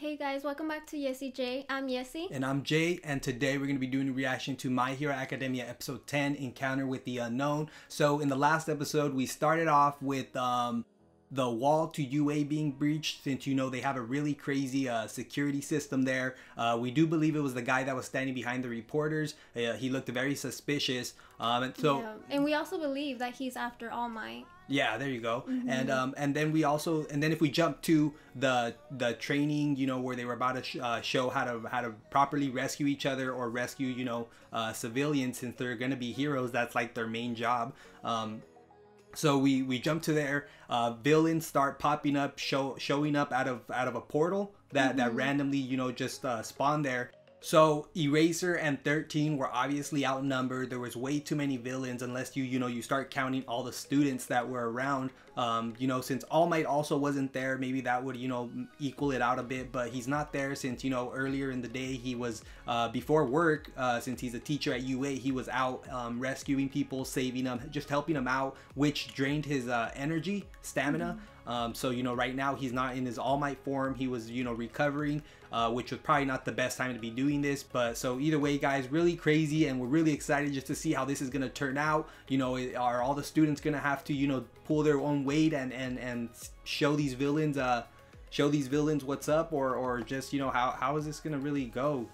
Hey guys, welcome back to YesiJai. I'm Yesi. And I'm Jay, and today we're going to be doing a reaction to My Hero Academia episode 10, Encounter with the Unknown. So in the last episode, we started off with the wall to UA being breached, since you know they have a really crazy security system there. We do believe it was the guy that was standing behind the reporters. He looked very suspicious. And we also believe that he's after All Might. Yeah, there you go. And then if we jump to the training, you know, where they were about to show how to properly rescue each other or rescue, you know, civilians, since they're gonna be heroes. That's like their main job. So we jump to there. Villains start popping up, showing up out of a portal that randomly, you know, just spawned there. So Eraser and 13 were obviously outnumbered. There was way too many villains, unless you start counting all the students that were around. You know, since All Might also wasn't there, maybe that would, you know, equal it out a bit, but he's not there since, you know, earlier in the day he was before work, since he's a teacher at UA, he was out rescuing people, saving them, just helping them out, which drained his energy, stamina. So, you know, right now he's not in his All Might form. He was, you know, recovering, which was probably not the best time to be doing this. But so either way, guys, really crazy, and we're really excited just to see how this is going to turn out. You know, are all the students going to have to, you know, pull their own weight and show these villains what's up, or just, you know, how is this going to really go?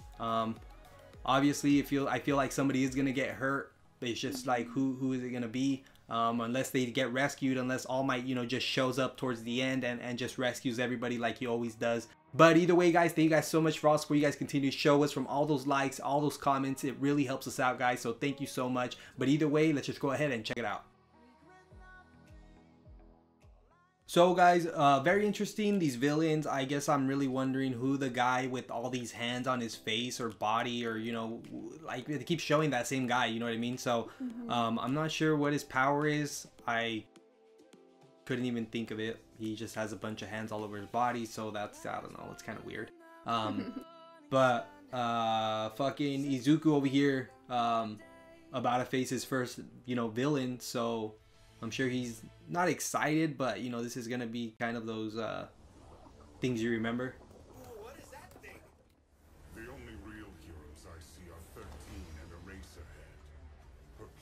Obviously, I feel like somebody is going to get hurt. It's just like, who is it going to be? Unless they get rescued, unless All Might, you know, just shows up towards the end and just rescues everybody like he always does. But either way, guys, thank you guys so much for all the support you guys continue to show us, from all those likes, all those comments. It really helps us out, guys, so thank you so much. But either way, let's just go ahead and check it out. So guys, very interesting, these villains. I guess I'm really wondering who the guy with all these hands on his face or body, or, you know, like they keep showing that same guy, you know what I mean? So I'm not sure what his power is. I couldn't even think of it. He just has a bunch of hands all over his body, so that's, I don't know, it's kind of weird. But fucking Izuku over here about to face his first, you know, villain, so I'm sure he's not excited, but, you know, this is gonna be kind of those things you remember. What is that thing? The only real heroes I see are 13 and Eraserhead.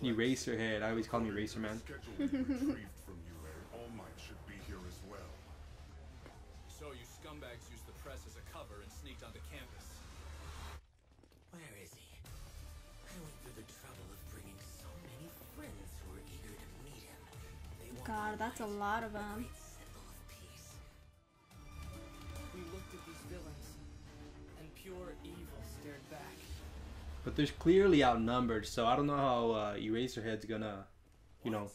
Eraserhead. I always call him Eraser Man. Schedule to be retrieved from you, and All Might should be here as well. So you scumbags used the press as a cover and sneaked onto campus. Where is he? I went through the trouble of bringing so many friends who were eager to meet him. God, that's a lot of them. We looked at these villains, and pure evil stared back. But they're clearly outnumbered, so I don't know how Eraserhead's gonna, you know,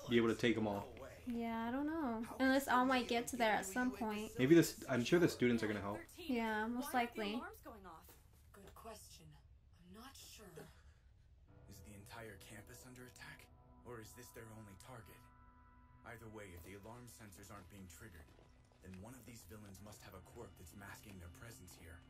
be able to take them all. Yeah, I don't know. Unless All Might gets there at some point. Maybe this. I'm sure the students are gonna help. Yeah, most likely. Good question. I'm not sure. Is the entire campus under attack? Or is this their only target? Either way, if the alarm sensors aren't being triggered, then one of these villains must have a quirk that's masking their presence here.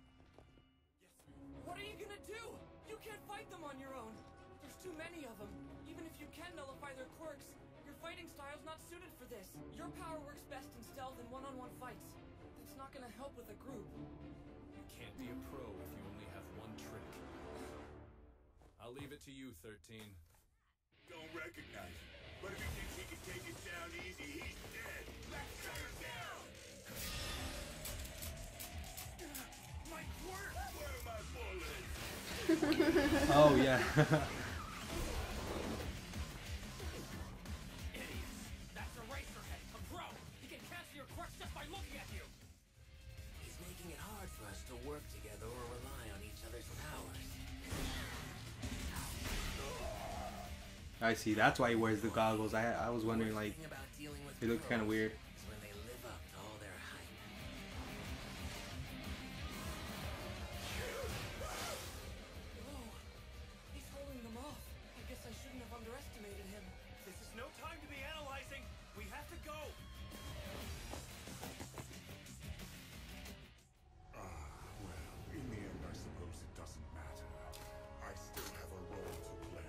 What are you gonna do? You can't fight them on your own. There's too many of them. Even if you can nullify their quirks, your fighting style's not suited for this. Your power works best in stealth and one-on-one fights. That's not gonna help with a group. You can't be a pro if you only have one trick. I'll leave it to you, 13. Don't recognize him, but if he thinks he can take it down easy, he's dead. Let's shut him down! My quirk! Where are my bullets? Oh yeah. That's Eraserhead, a pro. He can cancel your quirks just by looking at you. He's making it hard for us to work together or rely on each other's powers. I see. That's why he wears the goggles. I was wondering, like, they look kind of weird. When they live up to all their hype. Oh, he's holding them off. I guess I shouldn't have underestimated him. This is no time to be analyzing. We have to go. Well, in the end, I suppose it doesn't matter. I still have a role to play.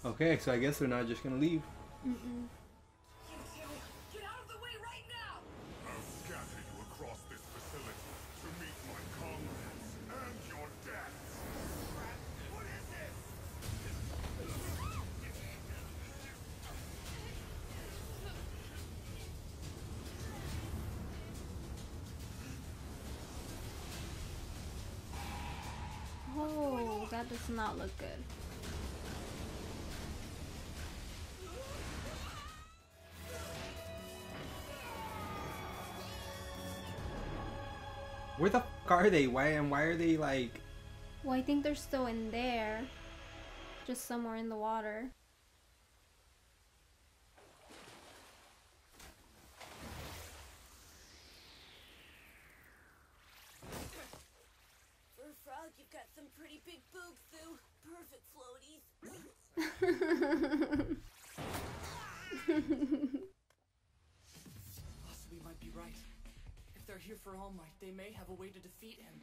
Okay, so I guess they're not just gonna leave. You two, get out of the way right now! I'll scatter you across this facility to meet my comrades and your deaths. What is this? Oh, that does not look good. Where the fuck are they? Why are they like? Well, I think they're still in there. Just somewhere in the water. For a frog, you've got some pretty big boobs, Sue. Perfect floaties. Possibly might be right. If they're here for All Might, they may have a way to defeat him.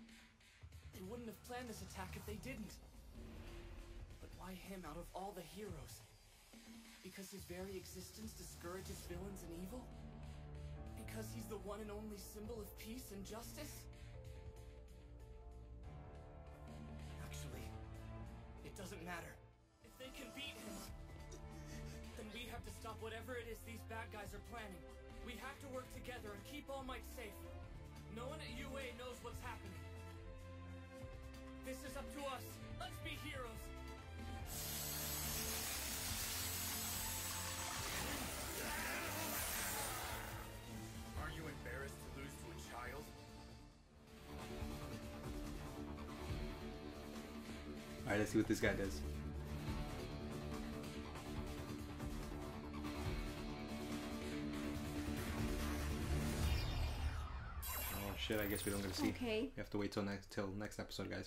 They wouldn't have planned this attack if they didn't. But why him out of all the heroes? Because his very existence discourages villains and evil? Because he's the one and only symbol of peace and justice? Actually, it doesn't matter. If they can beat him, then we have to stop whatever it is these bad guys are planning. We have to work together and keep All Might safe. No one at UA knows what's happening. This is up to us. Let's be heroes. Aren't you embarrassed to lose to a child? All right, let's see what this guy does. Oh shit! I guess we don't get to see. Okay. We have to wait till next episode, guys.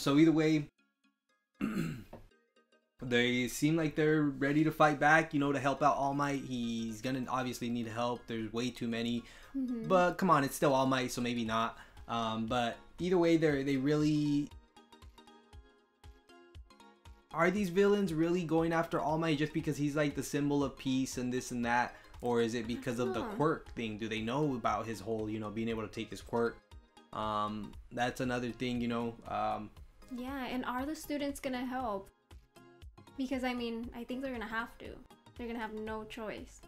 So either way, they seem like they're ready to fight back. You know, to help out All Might. He's gonna obviously need help. There's way too many, but come on, it's still All Might, so maybe not. But either way, they really. Are these villains really going after All Might just because he's like the symbol of peace and this and that? Or is it because of the quirk thing? Do they know about his whole, you know, being able to take his quirk? That's another thing, you know. Yeah, and are the students gonna help? Because I mean, I think they're gonna have to. They're gonna have no choice.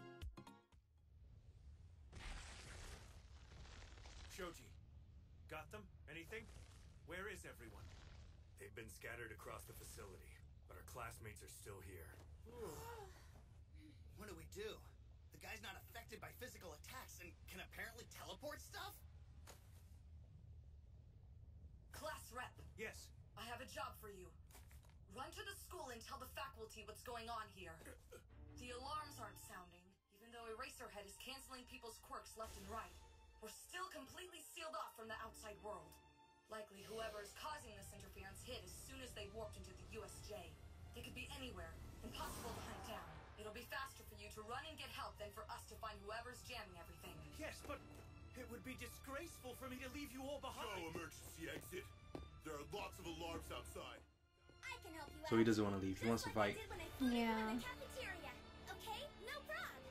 Shoji, got them? Anything? Where is everyone? They've been scattered across the facility, but our classmates are still here. What do we do? The guy's not affected by physical attacks and can apparently teleport stuff? Class rep, Yes. I have a job for you. Run to the school and tell the faculty what's going on here. The alarms aren't sounding, even though Eraserhead is canceling people's quirks left and right. We're still completely sealed off from the outside world. Likely whoever is causing this interference hit as soon as they warped into the YesiJai. They could be anywhere, impossible to hunt down. It'll be faster for you to run and get help than for us to find whoever's jamming everything. Yes, but it would be disgraceful for me to leave you all behind. Go emergency exit. There are lots of alarms outside. I can help you So he doesn't want to leave. He wants to fight. Yeah. Cafeteria. Okay, no problem.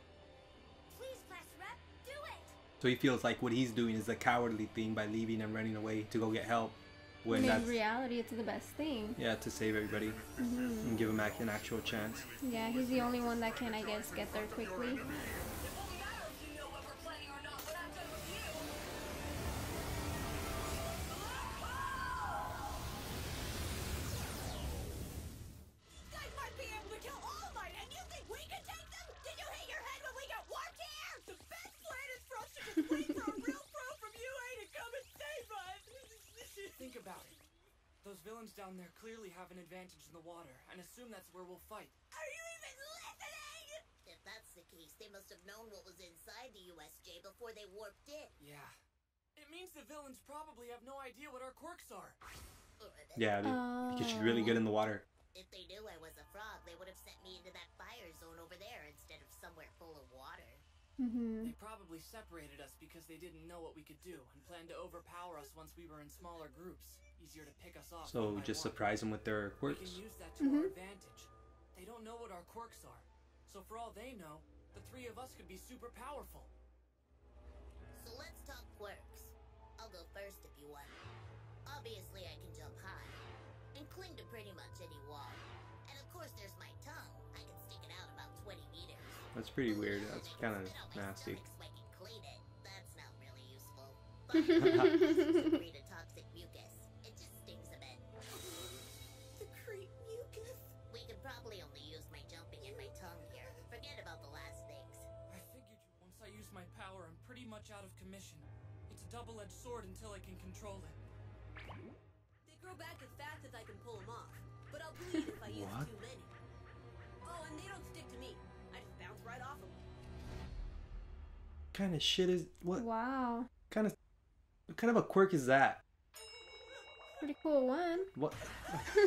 Please, class rep, do it. So he feels like what he's doing is a cowardly thing by leaving and running away to go get help. When In that's reality, it's the best thing. yeah, to save everybody and give him an actual chance. Yeah, he's the only one that can, I guess, get there quickly. It won't matter if you know what we're planning or not when I'm done with you. Guys might be able to kill All Might, and you think we can take them? Did you hit your head when we got warped here? The best plan is for us to just wait for a real pro from UA to come and save us. Think about it. Those villains down there clearly have an advantage in the water, and assume that's where we'll fight. Are you even listening? If that's the case, they must have known what was inside the USJ before they warped in. Yeah. It means the villains probably have no idea what our quirks are. Yeah, because she's really good in the water. If they knew I was a frog, they would have sent me into that fire zone over there instead of somewhere full of water. They probably separated us because they didn't know what we could do and planned to overpower us once we were in smaller groups. Easier to pick us off. So one by just one. surprise them with their We quirks. can use that to our advantage. They don't know what our quirks are. So for all they know, the three of us could be super powerful. So let's talk quirks. I'll go first if you want. Obviously, I can jump high and cling to pretty much any wall. And of course, there's my tongue. I can stick it out about 20 meters. That's pretty weird. That's kind of nasty. So I can clean it. That's not really useful. But it's secrete a toxic mucus. It just stings a bit. Secrete mucus? We could probably only use my jumping and my tongue here. Forget about the last things. I figured once I use my power, I'm pretty much out of commission. It's a double-edged sword until I can control it. They grow back as fast as I can pull them off, but I'll bleed if I use What? too many. Oh, and they don't stick to me. I just bounce right off them. Kind of shit is what? Wow. Kind of a quirk is that? Pretty cool one. What? An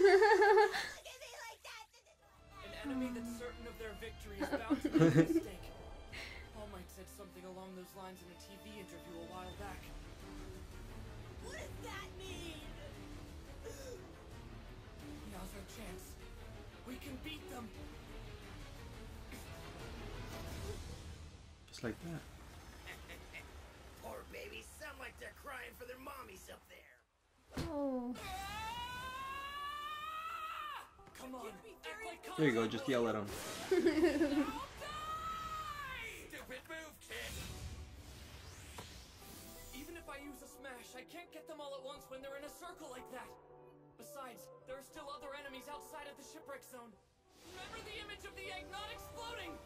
enemy that's certain of their victory is bound to make a mistake. All Might said something along those lines in a TV interview a while back. What does that mean? Now's our chance. We can beat them. Just like that. Poor babies sound like they're crying for their mommies up there. Oh. Come on, act like There you go. Just yell at him. Stupid move, kid. Even if I use a smash, I can't get them all at once when they're in a circle like that. Besides, there are still other enemies outside of the shipwreck zone. Remember the image of the egg not exploding?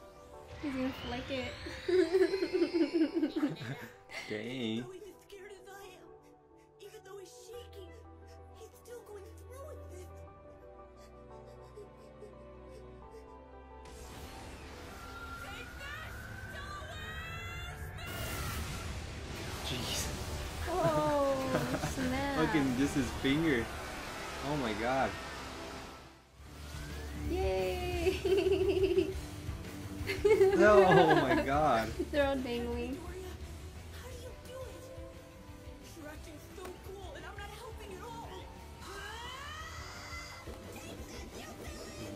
He's gonna flick it. Dang. Though he's as scared as I am, even though he's shaking, he's still going through with it. Take this! Jeez. Oh, snap. Fucking just his finger. Oh my god. Yay! No, oh my god. They're all dangling. How do you do it? You're acting so cool, and I'm not helping at all.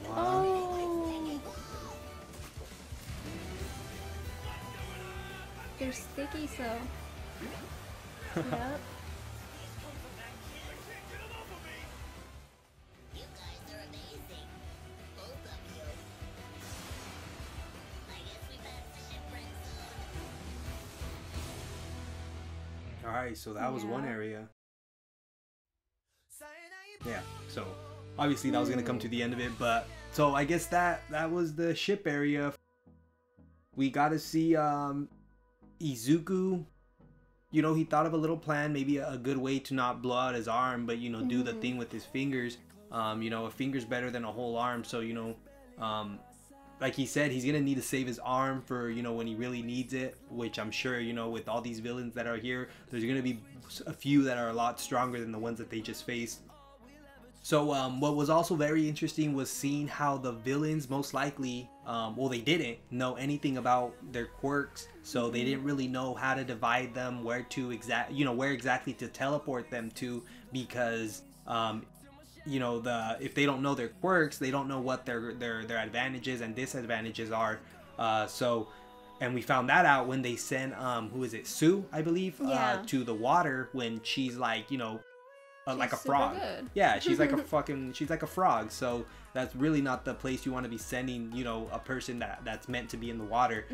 Wow. Oh. They're sticky, so. Yep. You guys are amazing. Both of you. I guess we passed the shipwreck zone. Alright, so that was one Yeah. area. Yeah, so obviously that was gonna come to the end of it, but so I guess that was the ship area. We got to see Izuku. You know, he thought of a little plan, maybe a good way to not blow out his arm, but you know, do the thing with his fingers. You know, a finger's better than a whole arm, so you know, like he said, he's gonna need to save his arm for, you know, when he really needs it, which I'm sure, you know, with all these villains that are here, there's gonna be a few that are a lot stronger than the ones that they just faced. So what was also very interesting was seeing how the villains most likely, well, they didn't know anything about their quirks, so they didn't really know how to divide them, where to where exactly to teleport them to, because you know, if they don't know their quirks, they don't know what their advantages and disadvantages are. And we found that out when they sent who is it, Sue, I believe, Yeah. to the water when she's like, you know, like a super frog. good. Yeah, she's like she's like a frog. So that's really not the place you want to be sending, you know, a person that's meant to be in the water.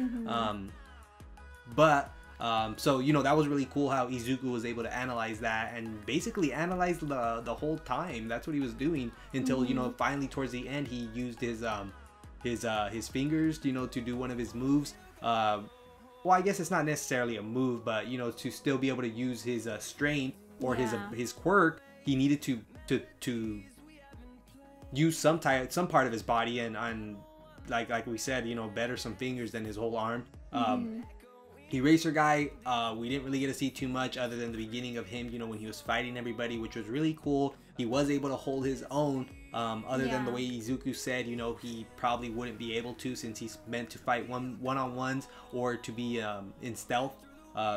So you know, that was really cool how Izuku was able to analyze that and basically analyze the whole time. That's what he was doing until you know, finally towards the end he used his fingers, you know, to do one of his moves. Well, I guess it's not necessarily a move, but you know, to still be able to use his strength or his quirk, he needed to use some part of his body, and like we said, you know, better some fingers than his whole arm. Eraser guy, we didn't really get to see too much other than the beginning of him, you know, when he was fighting everybody, which was really cool. He was able to hold his own, other than the way Izuku said, you know, he probably wouldn't be able to, since he's meant to fight one-on-ones or to be in stealth.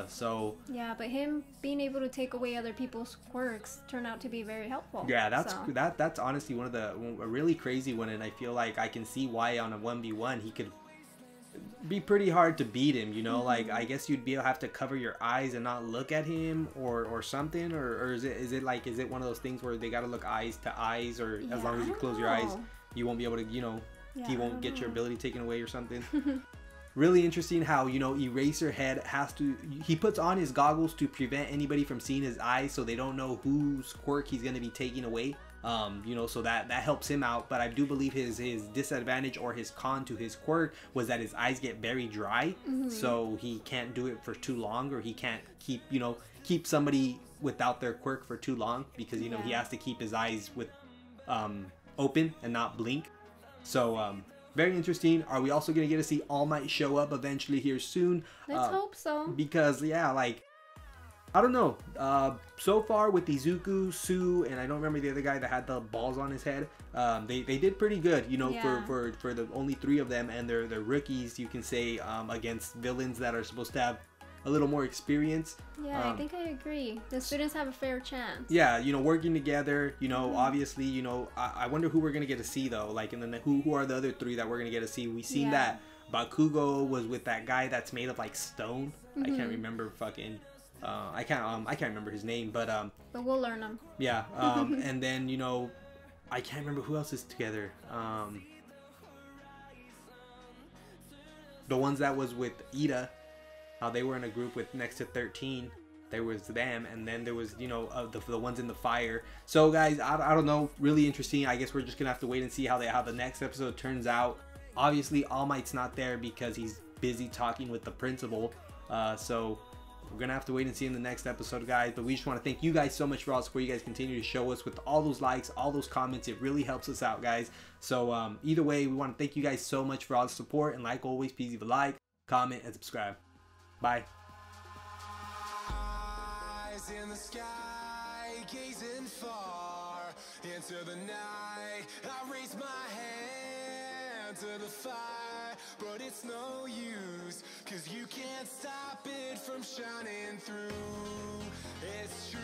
So yeah, but him being able to take away other people's quirks turned out to be very helpful. yeah, that's so. that's honestly one of a really crazy one, and I feel like I can see why on a 1v1 he could be pretty hard to beat him, you know. Like I guess you'd have to cover your eyes and not look at him or something, or is it one of those things where they gotta look eyes to eyes, or as long as you close your eyes you won't be able to, you know, he won't get your ability taken away or something. Really interesting how, you know, Eraserhead he puts on his goggles to prevent anybody from seeing his eyes, so they don't know whose quirk he's going to be taking away. You know, so that helps him out. But I do believe his disadvantage or his con to his quirk was that his eyes get very dry, so he can't do it for too long, or he can't keep somebody without their quirk for too long, because you know he has to keep his eyes with open and not blink. So very interesting. Are we also going to get to see All Might show up eventually here soon? Let's hope so. Because, yeah, like, I don't know. So far with Izuku, Sue, and I don't remember the other guy that had the balls on his head, they did pretty good, you know, for the only 3 of them, and they're rookies, you can say, against villains that are supposed to have a little more experience. Yeah, I think I agree. The students have a fair chance. Yeah, you know, working together, you know, obviously, you know, I wonder who we're going to get to see, though. Like, and then who are the other 3 that we're going to get to see? We seen that Bakugo was with that guy that's made of, like, stone. I can't remember fucking... I can't remember his name, but we'll learn him. Yeah, and then, you know, I can't remember who else is together. The ones that was with Ida, how they were in a group with next to 13. There was them, and then there was, you know, the ones in the fire. So guys, I don't know, really interesting. I guess we're just gonna have to wait and see how the next episode turns out. Obviously, All Might's not there because he's busy talking with the principal. So we're gonna have to wait and see in the next episode, guys. But we just want to thank you guys so much for all the support you guys continue to show us with all those likes, all those comments. It really helps us out, guys. So either way, we want to thank you guys so much for all the support, and like always, please leave a like, comment, and subscribe. Bye. Eyes in the sky, gazing far into the night. I raise my hand to the fire, but it's no use, 'cause you can't stop it from shining through. It's true.